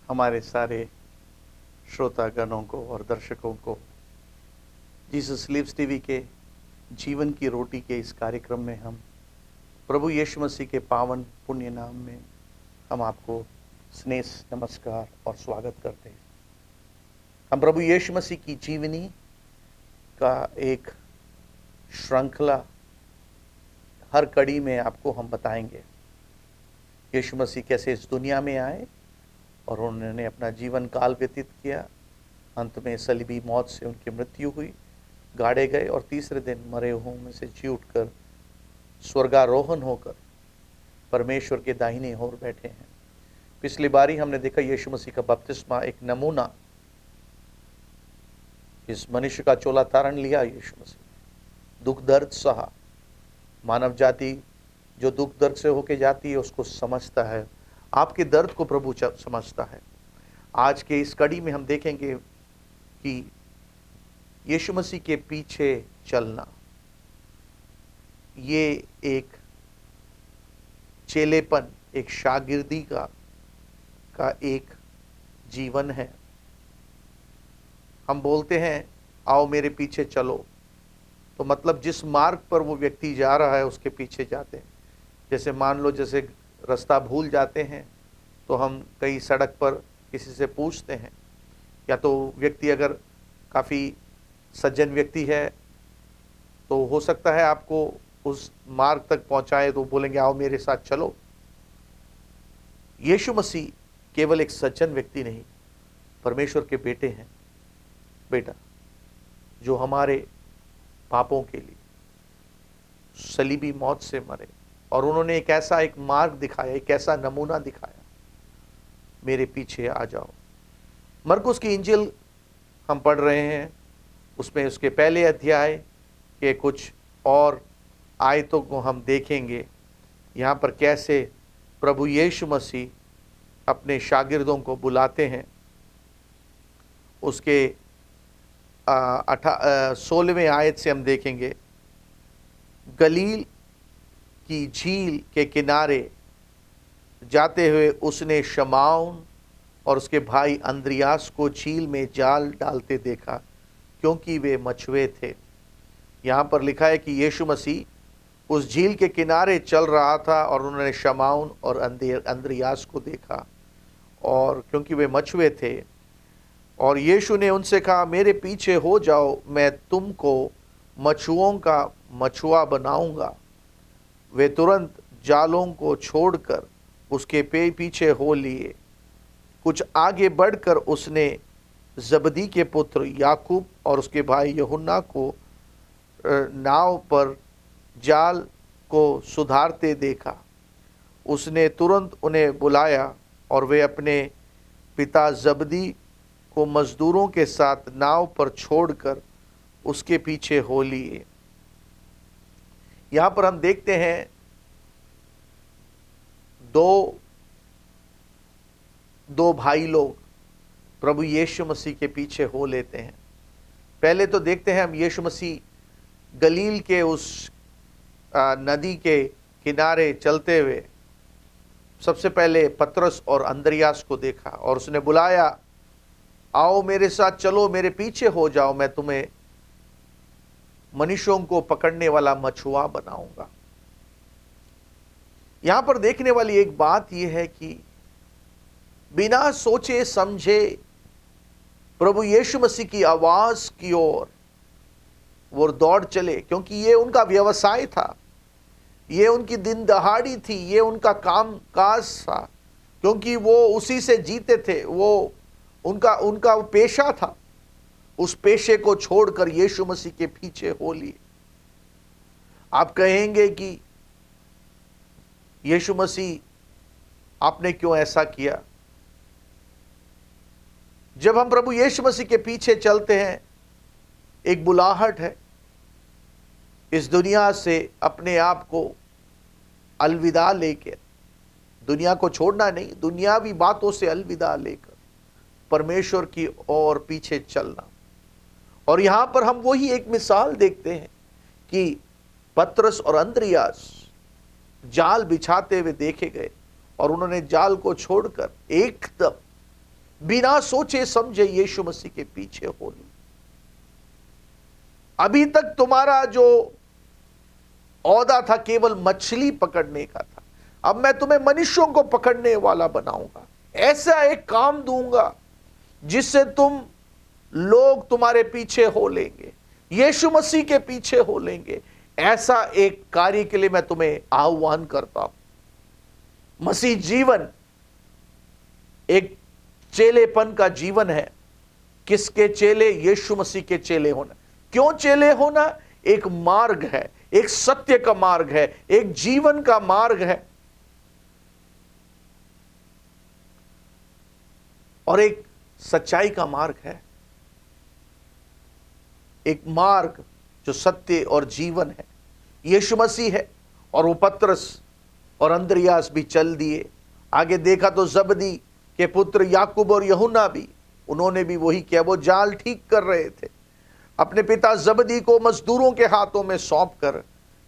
हमारे सारे श्रोतागणों को और दर्शकों को जीसस लिव्स टीवी के जीवन की रोटी के इस कार्यक्रम में हम प्रभु यीशु मसीह के पावन पुण्य नाम में हम आपको स्नेह नमस्कार और स्वागत करते हैं। हम प्रभु यीशु मसीह की जीवनी का एक श्रृंखला हर कड़ी में आपको हम बताएंगे। यीशु मसीह कैसे इस दुनिया में आए और उन्होंने अपना जीवन काल व्यतीत किया, अंत में सलीबी मौत से उनकी मृत्यु हुई, गाड़े गए और तीसरे दिन मरे हुओं में से जी उठकर स्वर्गारोहण होकर परमेश्वर के दाहिने ओर बैठे हैं। पिछली बारी हमने देखा यीशु मसीह का बपतिस्मा एक नमूना, इस मनुष्य का चोला तारण लिया यीशु मसीह, दुख दर्द सहा। मानव जाति जो दुख दर्द से होके जाती है उसको समझता है, आपके दर्द को प्रभु समझता है। आज के इस कड़ी में हम देखेंगे कि यीशु मसीह के पीछे चलना ये एक चेलेपन, एक शागिर्दी का एक जीवन है। हम बोलते हैं आओ मेरे पीछे चलो, तो मतलब जिस मार्ग पर वो व्यक्ति जा रहा है उसके पीछे जाते हैं। जैसे मान लो जैसे रास्ता भूल जाते हैं तो हम कई सड़क पर किसी से पूछते हैं, या तो व्यक्ति अगर काफ़ी सज्जन व्यक्ति है तो हो सकता है आपको उस मार्ग तक पहुंचाए, तो बोलेंगे आओ मेरे साथ चलो। यीशु मसीह केवल एक सज्जन व्यक्ति नहीं, परमेश्वर के बेटे हैं, बेटा जो हमारे पापों के लिए सलीबी मौत से मरे और उन्होंने एक मार्ग दिखाया, एक ऐसा नमूना दिखाया, मेरे पीछे आ जाओ। मरकुस की इंजिल हम पढ़ रहे हैं, उसमें उसके पहले अध्याय के कुछ और आयतों को हम देखेंगे। यहाँ पर कैसे प्रभु यीशु मसीह अपने शागिर्दों को बुलाते हैं। उसके 16वें आयत से हम देखेंगे, गलील की झील के किनारे जाते हुए उसने शमौन और उसके भाई अंद्रियास को झील में जाल डालते देखा, क्योंकि वे मछुए थे। यहाँ पर लिखा है कि यीशु मसीह उस झील के किनारे चल रहा था और उन्होंने शमौन और अंद्रियास को देखा, और क्योंकि वे मछुए थे, और यीशु ने उनसे कहा मेरे पीछे हो जाओ, मैं तुमको मछुओं का मछुआ बनाऊंगा। वे तुरंत जालों को छोड़कर उसके पीछे हो लिए। कुछ आगे बढ़कर उसने जबदी के पुत्र याकूब और उसके भाई यूहन्ना को नाव पर जाल को सुधारते देखा। उसने तुरंत उन्हें बुलाया और वे अपने पिता जबदी को मजदूरों के साथ नाव पर छोड़कर उसके पीछे हो लिए। यहाँ पर हम देखते हैं दो भाई लोग प्रभु यीशु मसीह के पीछे हो लेते हैं। पहले तो देखते हैं हम यीशु मसीह गलील के उस नदी के किनारे चलते हुए सबसे पहले पतरस और अंद्रियास को देखा और उसने बुलाया, आओ मेरे साथ चलो, मेरे पीछे हो जाओ, मैं तुम्हें मनुष्यों को पकड़ने वाला मछुआ बनाऊंगा। यहां पर देखने वाली एक बात यह है कि बिना सोचे समझे प्रभु यीशु मसीह की आवाज की ओर वो दौड़ चले, क्योंकि ये उनका व्यवसाय था, ये उनकी दिन दहाड़ी थी, ये उनका काम काज था, क्योंकि वो उसी से जीते थे, वो उनका पेशा था। उस पेशे को छोड़कर यीशु मसीह के पीछे हो लिए। आप कहेंगे कि यीशु मसीह आपने क्यों ऐसा किया? जब हम प्रभु यीशु मसीह के पीछे चलते हैं, एक बुलाहट है इस दुनिया से अपने आप को अलविदा लेकर, दुनिया को छोड़ना नहीं, दुनियावी बातों से अलविदा लेकर परमेश्वर की ओर पीछे चलना। और यहां पर हम वही एक मिसाल देखते हैं कि पतरस और अंद्रियास जाल बिछाते हुए देखे गए और उन्होंने जाल को छोड़कर एकदम बिना सोचे समझे यीशु मसीह के पीछे हो लिए। अभी तक तुम्हारा जो औदा था केवल मछली पकड़ने का था, अब मैं तुम्हें मनुष्यों को पकड़ने वाला बनाऊंगा। ऐसा एक काम दूंगा जिससे तुम लोग तुम्हारे पीछे हो लेंगे, यीशु मसीह के पीछे हो लेंगे। ऐसा एक कार्य के लिए मैं तुम्हें आह्वान करता हूं। मसीह जीवन एक चेलेपन का जीवन है। किसके चेले? यीशु मसीह के चेले होना। क्यों चेले होना? एक मार्ग है, एक सत्य का मार्ग है, एक जीवन का मार्ग है और एक सच्चाई का मार्ग है। एक मार्ग जो सत्य और जीवन है यीशु मसीह है। और वो पतरस और अंद्रियास भी चल दिए। आगे देखा तो जबदी के पुत्र याकूब और यूहन्ना भी, उन्होंने भी वही किया। वो जाल ठीक कर रहे थे, अपने पिता जबदी को मजदूरों के हाथों में सौंप कर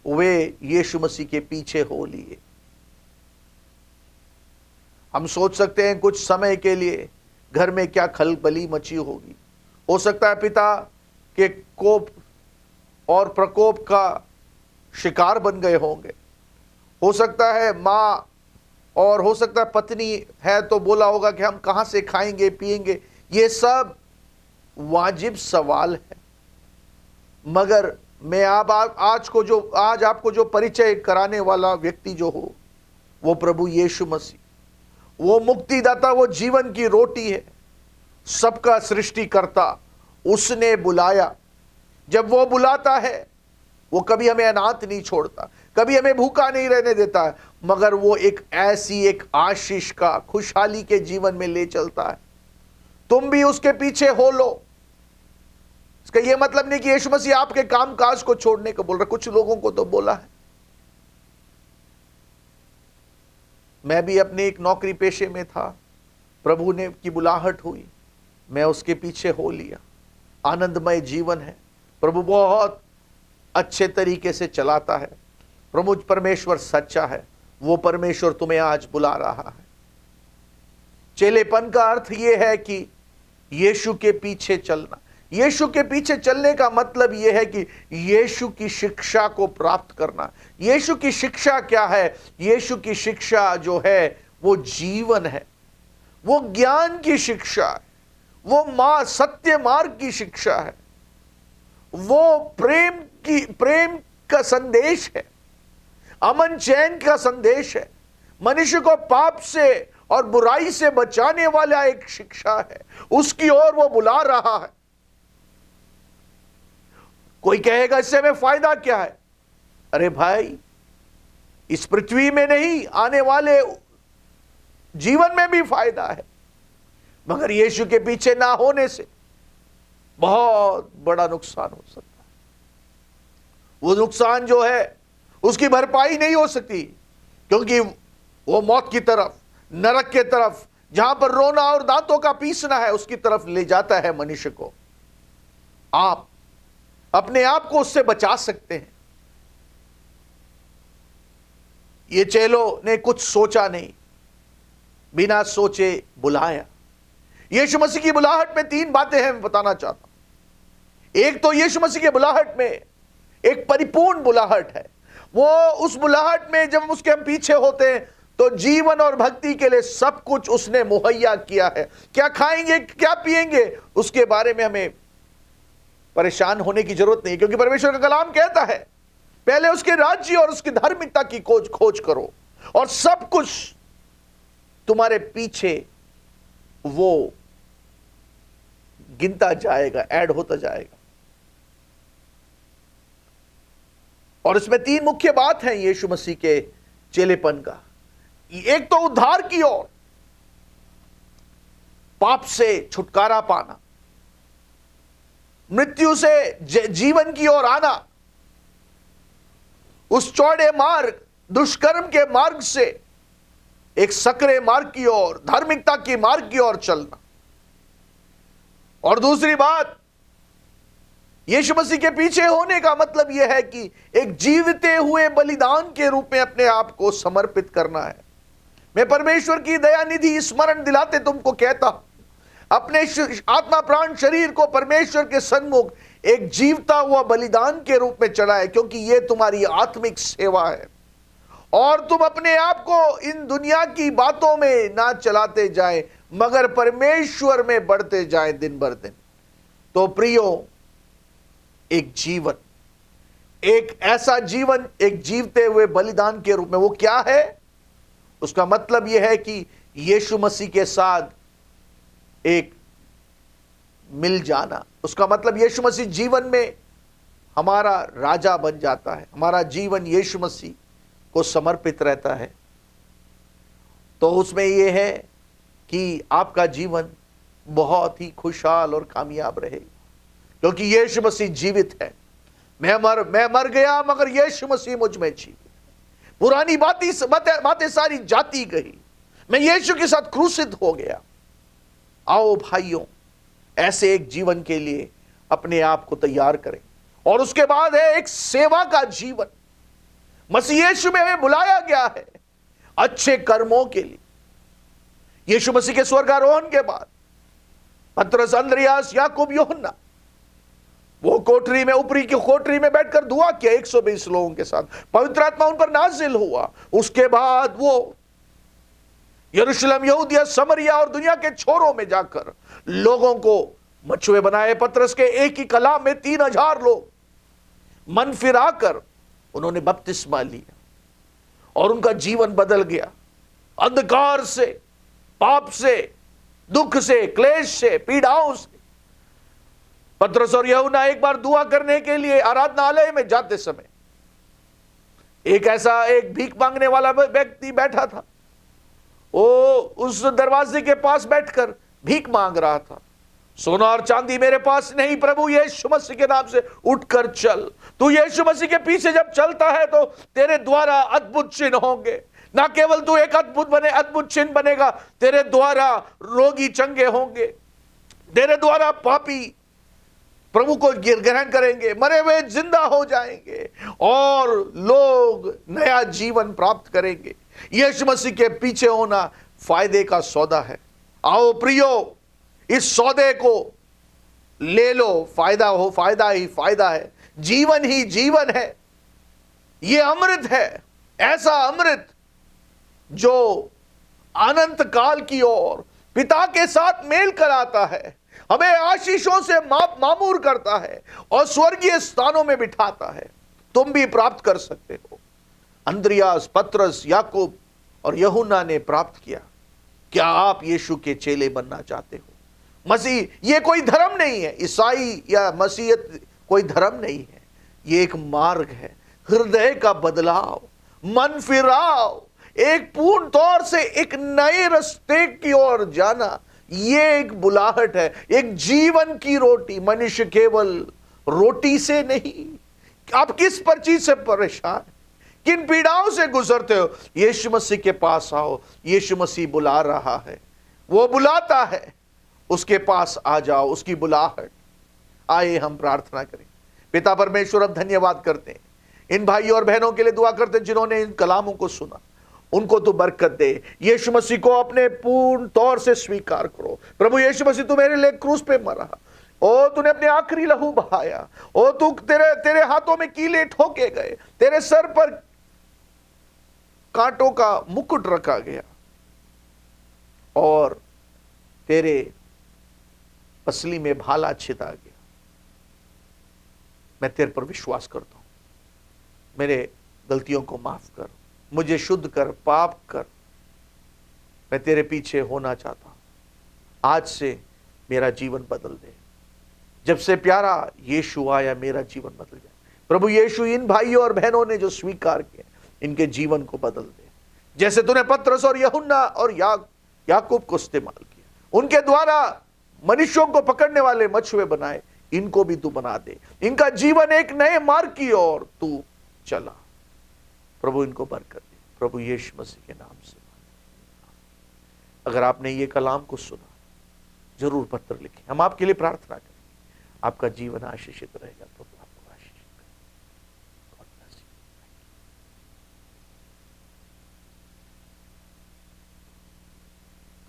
वे यीशु मसीह के पीछे हो लिए। हम सोच सकते हैं कुछ समय के लिए घर में क्या खलबली मची होगी। हो सकता है पिता के कोप और प्रकोप का शिकार बन गए होंगे। हो सकता है मां और हो सकता है पत्नी है तो बोला होगा कि हम कहां से खाएंगे पिएंगे। ये सब वाजिब सवाल है। मगर मैं आज आपको जो परिचय कराने वाला व्यक्ति जो हो, वो प्रभु यीशु मसीह, वो मुक्तिदाता, वो जीवन की रोटी है, सबका सृष्टिकर्ता। उसने बुलाया। जब वो बुलाता है वो कभी हमें अनाथ नहीं छोड़ता, कभी हमें भूखा नहीं रहने देता है, मगर वो एक ऐसी एक आशीष का, खुशहाली के जीवन में ले चलता है। तुम भी उसके पीछे हो लो। इसका यह मतलब नहीं कि यीशु मसीह आपके कामकाज को छोड़ने को बोल रहा। कुछ लोगों को तो बोला है। मैं भी अपने एक नौकरी पेशे में था, प्रभु ने की बुलाहट हुई, मैं उसके पीछे हो लिया। आनंदमय जीवन है, प्रभु बहुत अच्छे तरीके से चलाता है। प्रभु परमेश्वर सच्चा है, वो परमेश्वर तुम्हें आज बुला रहा है। चेलेपन का अर्थ यह है कि यीशु के पीछे चलना। यीशु के पीछे चलने का मतलब यह है कि यीशु की शिक्षा को प्राप्त करना। यीशु की शिक्षा क्या है? यीशु की शिक्षा जो है वो जीवन है, वो ज्ञान की शिक्षा है, वो सत्य मार्ग की शिक्षा है, वो प्रेम का संदेश है, अमन चैन का संदेश है, मनुष्य को पाप से और बुराई से बचाने वाला एक शिक्षा है। उसकी ओर वो बुला रहा है। कोई कहेगा इससे हमें फायदा क्या है? अरे भाई, इस पृथ्वी में नहीं, आने वाले जीवन में भी फायदा है। मगर यीशु के पीछे ना होने से बहुत बड़ा नुकसान हो सकता है। वो नुकसान जो है उसकी भरपाई नहीं हो सकती, क्योंकि वो मौत की तरफ, नरक के तरफ, जहां पर रोना और दांतों का पीसना है, उसकी तरफ ले जाता है मनुष्य को। आप अपने आप को उससे बचा सकते हैं। ये चेलों ने कुछ सोचा नहीं, बिना सोचे बुलाया। यीशु मसीह की बुलाहट में 3 बातें हैं, मैं बताना चाहता हूं। एक तो यीशु मसीह की बुलाहट में एक परिपूर्ण बुलाहट है। वो उस बुलाहट में जब उसके हम पीछे होते हैं तो जीवन और भक्ति के लिए सब कुछ उसने मुहैया किया है। क्या खाएंगे, क्या पिएंगे, उसके बारे में हमें परेशान होने की जरूरत नहीं, क्योंकि परमेश्वर का कलाम कहता है पहले उसके राज्य और उसकी धार्मिकता की खोज करो और सब कुछ तुम्हारे पीछे वो गिनता जाएगा, ऐड होता जाएगा। और इसमें 3 मुख्य बात है यीशु मसीह के चेलेपन का। एक तो उद्धार की ओर, पाप से छुटकारा पाना, मृत्यु से जीवन की ओर आना, उस चौड़े मार्ग, दुष्कर्म के मार्ग से एक सकरे मार्ग की ओर, धार्मिकता की मार्ग की ओर चलना। और दूसरी बात, यीशु मसीह के पीछे होने का मतलब यह है कि एक जीवते हुए बलिदान के रूप में अपने आप को समर्पित करना है। मैं परमेश्वर की दया निधि स्मरण दिलाते तुमको कहता, अपने आत्मा प्राण शरीर को परमेश्वर के सन्मुख एक जीवता हुआ बलिदान के रूप में चढ़ाए, क्योंकि यह तुम्हारी आत्मिक सेवा है। और तुम अपने आप को इन दुनिया की बातों में ना चलाते जाए, मगर परमेश्वर में बढ़ते जाए दिन भर दिन। तो प्रियो, एक जीवन, एक ऐसा जीवन एक जीवते हुए बलिदान के रूप में, वो क्या है? उसका मतलब यह है कि यीशु मसीह के साथ एक मिल जाना। उसका मतलब यीशु मसीह जीवन में हमारा राजा बन जाता है, हमारा जीवन यीशु मसीह को समर्पित रहता है। तो उसमें यह है कि आपका जीवन बहुत ही खुशहाल और कामयाब रहेगा, क्योंकि यीशु मसीह जीवित है। मैं मर गया, मगर यीशु मसीह मुझ में जीवित है। पुरानी बातें सारी जाती गई, मैं यीशु के साथ क्रूसित हो गया। आओ भाइयों, ऐसे एक जीवन के लिए अपने आप को तैयार करें। और उसके बाद है एक सेवा का जीवन। मसीह यीशु में हमें बुलाया गया है अच्छे कर्मों के लिए। यीशु मसीह के स्वर्गारोहण के बाद पतरस, अंद्रियास, याकूब, यूहन्ना वो कोठरी में, ऊपरी की कोठरी में बैठकर दुआ किया 120 लोगों के साथ। पवित्र आत्मा उन पर नाजिल हुआ। उसके बाद वो यरूशलेम, यहूदिया, समरिया और दुनिया के छोरों में जाकर लोगों को मछुए बनाए। पतरस के एक ही कलाम में 3000 लोग मन फिराकर उन्होंने बपतिस्मा लिया और उनका जीवन बदल गया। अंधकार से, पाप से, दुख से, क्लेश से, पीड़ाओं से। पतरस और यूहन्ना एक बार दुआ करने के लिए आराधनालय में जाते समय एक भीख मांगने वाला व्यक्ति बैठा था। वो उस दरवाजे के पास बैठकर भीख मांग रहा था। सोना और चांदी मेरे पास नहीं, प्रभु यीशु मसीह के नाम से उठकर चल। तू यीशु मसीह के पीछे जब चलता है तो तेरे द्वारा अद्भुत चिन्ह होंगे। ना केवल तू एक अद्भुत चिन्ह बनेगा, तेरे द्वारा रोगी चंगे होंगे, तेरे द्वारा पापी प्रभु को ग्रहण करेंगे, मरे हुए जिंदा हो जाएंगे और लोग नया जीवन प्राप्त करेंगे। यीशु मसीह के पीछे होना फायदे का सौदा है। आओ प्रियो, इस सौदे को ले लो। फायदा ही फायदा है। जीवन ही जीवन है। यह अमृत है, ऐसा अमृत जो अनंत काल की ओर पिता के साथ मेल कराता है, हमें आशीषों से मामूर करता है और स्वर्गीय स्थानों में बिठाता है। तुम भी प्राप्त कर सकते हो। अंद्रियास, पतरस, याकूब और यूहन्ना ने प्राप्त किया। क्या आप यीशु के चेले बनना चाहते हो? मसीह ये कोई धर्म नहीं है, ईसाई या मसीहत कोई धर्म नहीं है। ये एक मार्ग है, हृदय का बदलाव, मन फिराव, एक पूर्ण तौर से एक नए रास्ते की ओर जाना। ये एक बुलाहट है, एक जीवन की रोटी। मनुष्य केवल रोटी से नहीं। आप किस पर चीज से परेशान, किन पीड़ाओं से गुजरते हो? यीशु मसीह के पास आओ। यीशु मसीह बुला रहा है, वो बुलाता है। उसके पास आ जाओ, उसकी बुलाहट। आइए हम प्रार्थना करें। पिता परमेश्वर, अब धन्यवाद करते हैं इन भाइयों और बहनों के लिए, दुआ करते हैं जिन्होंने इन कलामों को सुना। उनको तू बरकत दे। यीशु मसीह को अपने पूर्ण तौर से स्वीकार करो। प्रभु यीशु मसीह, तू मेरे लिए क्रूस पे मरा, ओ तूने अपने आखिरी लहू बहाया, ओ तू तेरे हाथों में कीले ठोके गए, तेरे सर पर कांटों का मुकुट रखा गया और तेरे पसली में भाला छिता गया। मैं तेरे पर विश्वास करता हूं। मेरे गलतियों को माफ कर, मुझे शुद्ध कर, पाप कर। मैं तेरे पीछे होना चाहता हूं। आज से मेरा जीवन बदल दे। जब से प्यारा यीशु आया, मेरा जीवन बदल जाए। प्रभु यीशु, इन भाइयों और बहनों ने जो स्वीकार किया, इनके जीवन को बदल दे। जैसे तूने पतरस और यूहन्ना और याकूब को इस्तेमाल किया, उनके द्वारा मनुष्यों को पकड़ने वाले मछुए बनाए, इनको भी तू बना दे। इनका जीवन एक नए मार्ग की ओर तू चला। प्रभु इनको बरकत दे, प्रभु यीशु मसीह के नाम से। अगर आपने ये कलाम को सुना, जरूर पत्र लिखें, हम आपके लिए प्रार्थना करें। आपका जीवन आशीषित रहेगा। तो